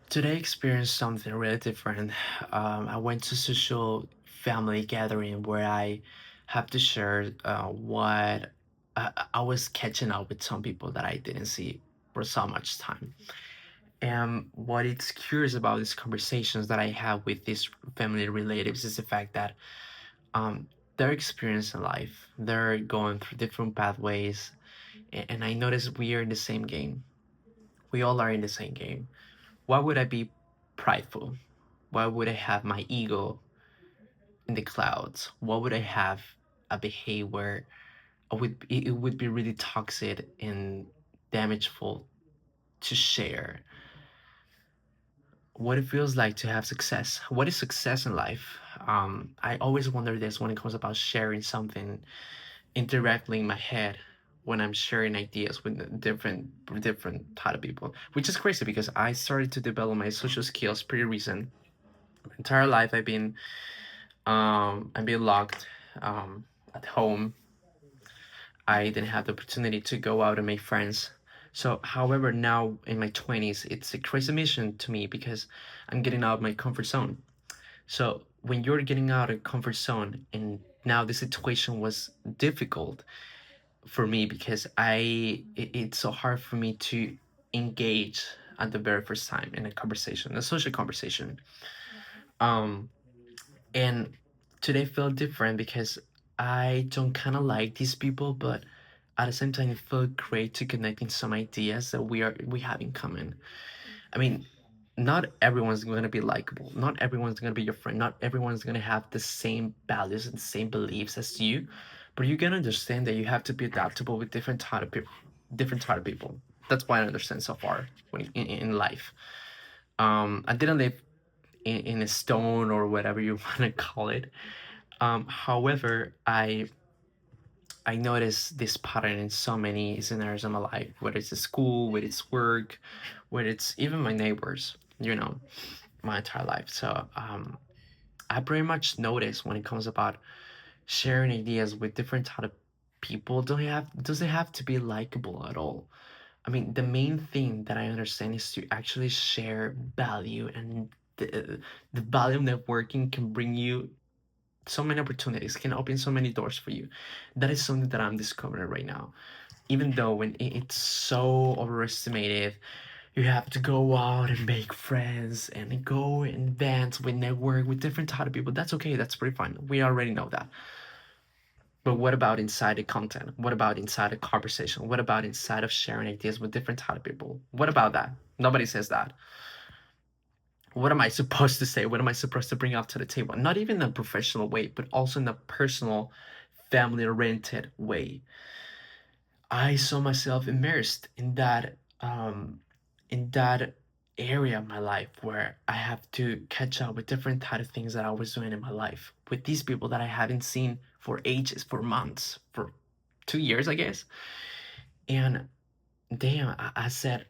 Today I experienced something really different. I went to social family gathering where I have to share what I was catching up with some people that I didn't see for so much time. And what it's curious about these conversations that I have with these family relatives is the fact that um, they're experiencing life. They're going through different pathways, and I notice we are in the same game. We all are in the same game. Why would I be prideful? Why would I have my ego in the clouds? Why would I have a behavior it would be really toxic and damageful to share? What it feels like to have success. What is success in life? I always wonder this when it comes about sharing something indirectly in my head when I'm sharing ideas with different type of people, which is crazy because I started to develop my social skills pretty recent. My entire life I've been locked at home. I didn't have the opportunity to go out and make friends. So, however, now in my 20s, it's a crazy mission to me because I'm getting out of my comfort zone. So, when you're getting out of comfort zone, and now the situation was difficult for me because it's so hard for me to engage at the very first time in a conversation, a social conversation. Um, and today felt different because I don't kind of like these people, but at the same time, it felt great to connect in some ideas that we have in common. I mean, not everyone's going to be likable. Not everyone's going to be your friend. Not everyone's going to have the same values and the same beliefs as you. But you can understand that you have to be adaptable with different type of people. Different type of people. That's what I understand so far when in life. I didn't live in a stone or whatever you want to call it. However, I noticed this pattern in so many scenarios in my life, whether it's the school, whether it's work, whether it's even my neighbors, my entire life. So I pretty much notice when it comes about sharing ideas with different type of people, don't have does it have to be likable at all? I mean, the main thing that I understand is to actually share value, and the value of networking can bring you so many opportunities, can open so many doors for you. That is something that I'm discovering right now. Even though when it's so overestimated, you have to go out and make friends and go and dance with network with different type of people. That's okay. That's pretty fine. We already know that. But what about inside the content? What about inside the conversation? What about inside of sharing ideas with different type of people? What about that? Nobody says that. What am I supposed to say? What am I supposed to bring up to the table? Not even in a professional way, but also in a personal, family oriented way. I saw myself immersed in that area of my life where I have to catch up with different type of things that I was doing in my life with these people that I haven't seen for ages, for months, for 2 years, I guess. And damn, I said,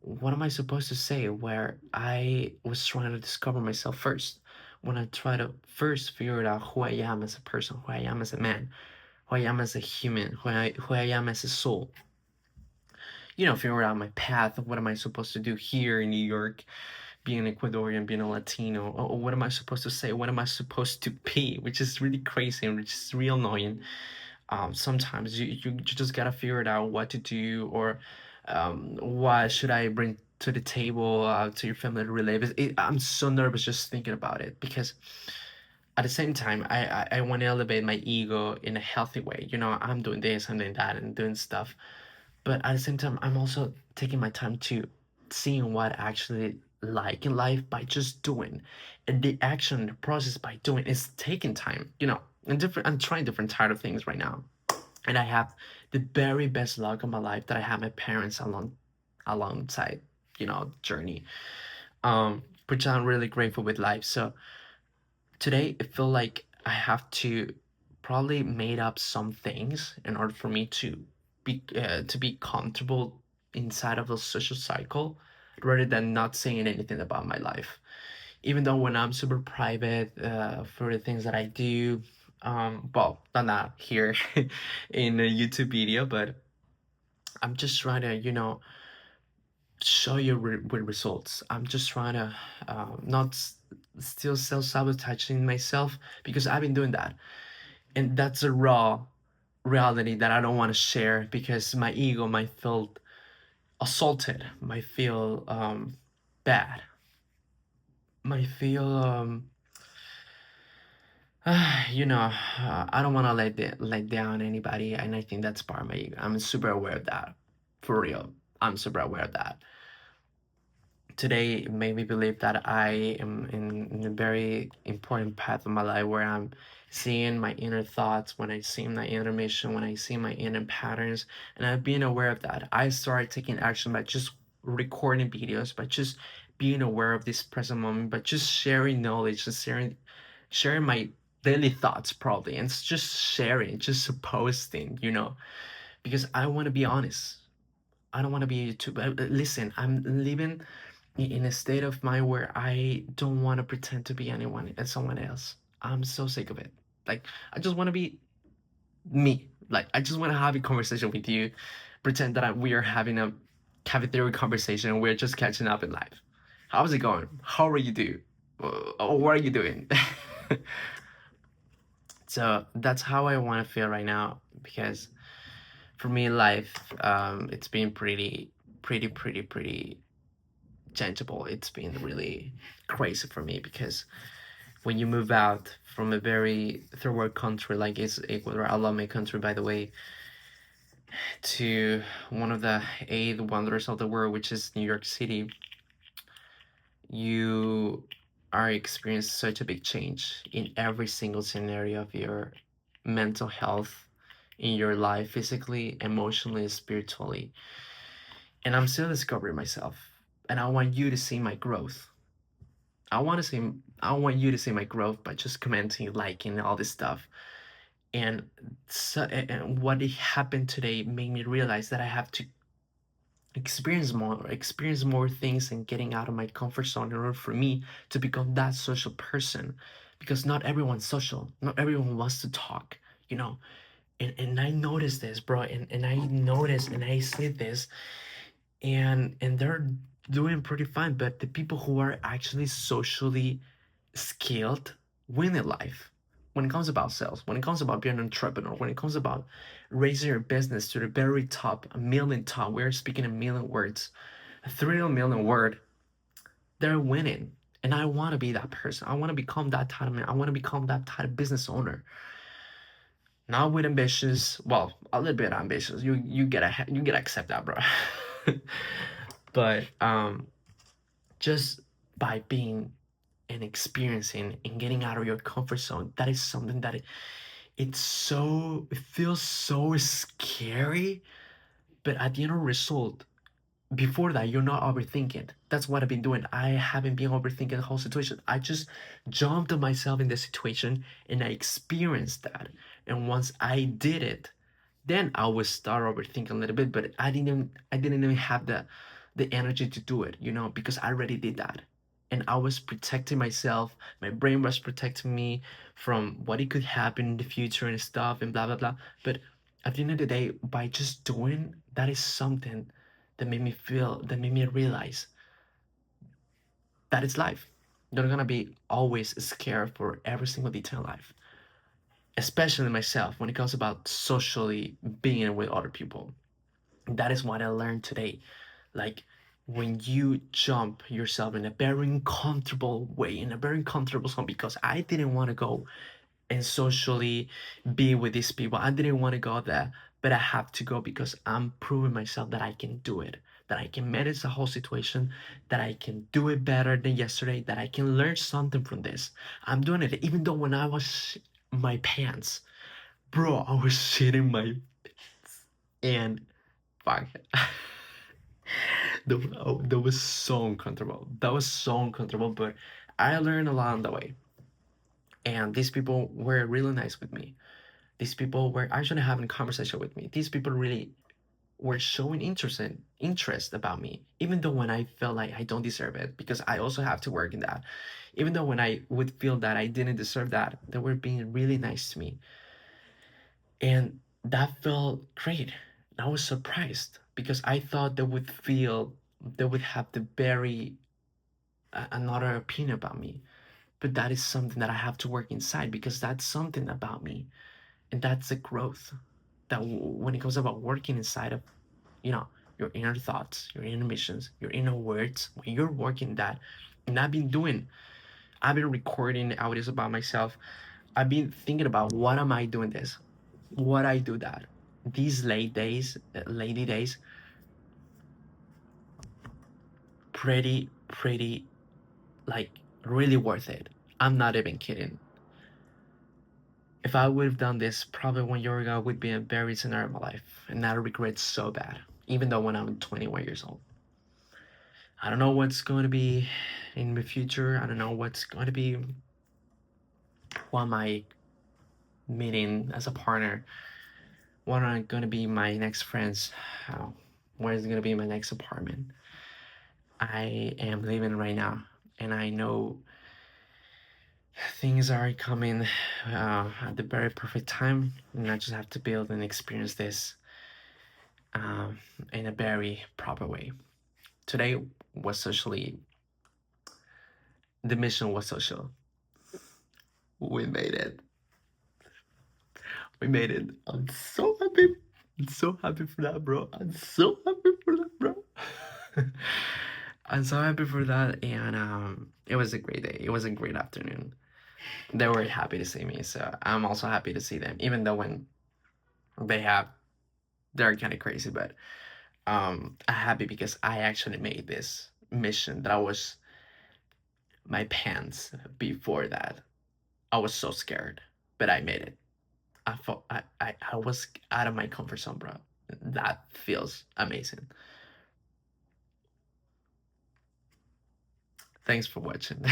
what am I supposed to say? Where I was trying to discover myself first, when I try to first figure out who I am as a person, who I am as a man, who I am as a human, who I am as a soul. Figure out my path. What am I supposed to do here in New York, being an Ecuadorian, being a Latino? Or what am I supposed to say? What am I supposed to be? Which is really crazy and which is real annoying. Sometimes you just gotta figure it out what to do, or what should I bring to the table, to your family to relate. I'm so nervous just thinking about it because at the same time I want to elevate my ego in a healthy way. I'm doing this, I'm doing that, and doing stuff, but at the same time I'm also taking my time to seeing what I actually like in life by just doing, and the action, the process by doing is taking time, and different. I'm trying different type of things right now, and I have the very best luck of my life that I have my parents alongside, journey, which I'm really grateful with life. So today it feel like I have to probably made up some things in order for me to be comfortable inside of a social cycle, rather than not saying anything about my life. Even though when I'm super private, for the things that I do, well, not here in a YouTube video, but I'm just trying to, show you with results. I'm just trying to not still self-sabotaging myself, because I've been doing that, and that's a raw reality that I don't want to share, because my ego might feel assaulted, might feel bad, might feel I don't want to let down anybody, and I think that's part of my ego. I'm super aware of that, for real. I'm super aware of that. Today it made me believe that I am in a very important path of my life, where I'm seeing my inner thoughts, when I see my inner mission, when I see my inner patterns, and I've been aware of that. I started taking action by just recording videos, by just being aware of this present moment, by just sharing knowledge and sharing my daily thoughts, probably, and it's just sharing, just posting, because I want to be honest. I don't want to be too. Listen, I'm living in a state of mind where I don't want to pretend to be anyone and someone else. I'm so sick of it. Like, I just want to be me. Like, I just want to have a conversation with you, pretend that we are having a cafeteria conversation and we're just catching up in life. How's it going? How are you doing? What are you doing? So that's how I want to feel right now, because for me, life, it's been pretty changeable. It's been really crazy for me, because when you move out from a very third world country like is Ecuador, I love my country, by the way, to one of the eight wonders of the world, which is New York City, you are experiencing such a big change in every single scenario of your mental health, in your life, physically, emotionally, spiritually. And I'm still discovering myself. And I want you to see my growth. I want to see I want you to see my growth by just commenting, liking, all this stuff. And and what happened today made me realize that I have to experience more things, and getting out of my comfort zone in order for me to become that social person. Because not everyone's social, not everyone wants to talk, you know. And I noticed this, bro, and I noticed and I see this, and they're doing pretty fine. But the people who are actually socially skilled win in life. When it comes about sales, when it comes about being an entrepreneur, when it comes about raising your business to the very top, a million top, we're speaking a million words, a 3 million word, they're winning. And I want to be that person. I want to become that type of man. I want to become that type of business owner. Not with ambitious, well, a little bit ambitious. You gotta accept that, bro. But just by being and experiencing and getting out of your comfort zone, that is something that it feels so scary. But at the end of the result, before that, you're not overthinking. That's what I've been doing. I haven't been overthinking the whole situation. I just jumped on myself in the situation and I experienced that. And once I did it, then I would start overthinking a little bit. But I didn't even have the energy to do it, because I already did that. And I was protecting myself. My brain was protecting me from what it could happen in the future and stuff and blah blah blah. But at the end of the day, by just doing that is something that made me realize that it's life. You're gonna be always scared for every single detail in life, especially myself when it comes about socially being with other people. That is what I learned today. Like, when you jump yourself in a very uncomfortable way, in a very uncomfortable zone, because I didn't want to go and socially be with these people. I didn't want to go there, but I have to go because I'm proving myself that I can do it, that I can manage the whole situation, that I can do it better than yesterday, that I can learn something from this. I'm doing it, even though when I was my pants, bro, I was shitting my and fuck. That was so uncomfortable. That was so uncomfortable, but I learned a lot on the way. And these people were really nice with me. These people were actually having a conversation with me. These people really were showing interest about me, even though when I felt like I don't deserve it, because I also have to work in that. Even though when I would feel that I didn't deserve that, they were being really nice to me. And that felt great. I was surprised because I thought they would feel they would have the very another opinion about me. But that is something that I have to work inside, because that's something about me, and that's a growth. That when it comes about working inside of, you know, your inner thoughts, your inner missions, your inner words, when you're working that, and I've been recording audios about myself. I've been thinking about what am I doing this, what I do that. These lady days, pretty, like, really worth it. I'm not even kidding. If I would have done this probably 1 year ago, I would be in a very scenario of my life, and I regret so bad. Even though when I'm 21 years old, I don't know what's going to be in the future. I don't know what's going to be. Who am I meeting as a partner? What are going to be my next friends? Where is going to be my next apartment? I am living right now, and I know things are coming at the very perfect time, and I just have to build and experience this um, in a very proper way. Today was socially, the mission was social. We made it. We made it. I'm so happy. I'm so happy for that, bro. I'm so happy for that, bro. I'm so happy for that, and it was a great day. It was a great afternoon. They were happy to see me, so I'm also happy to see them. Even though when they have, they're kind of crazy, but I'm happy because I actually made this mission that I was my pants before that. I was so scared, but I made it. I thought I was out of my comfort zone, bro. That feels amazing. Thanks for watching.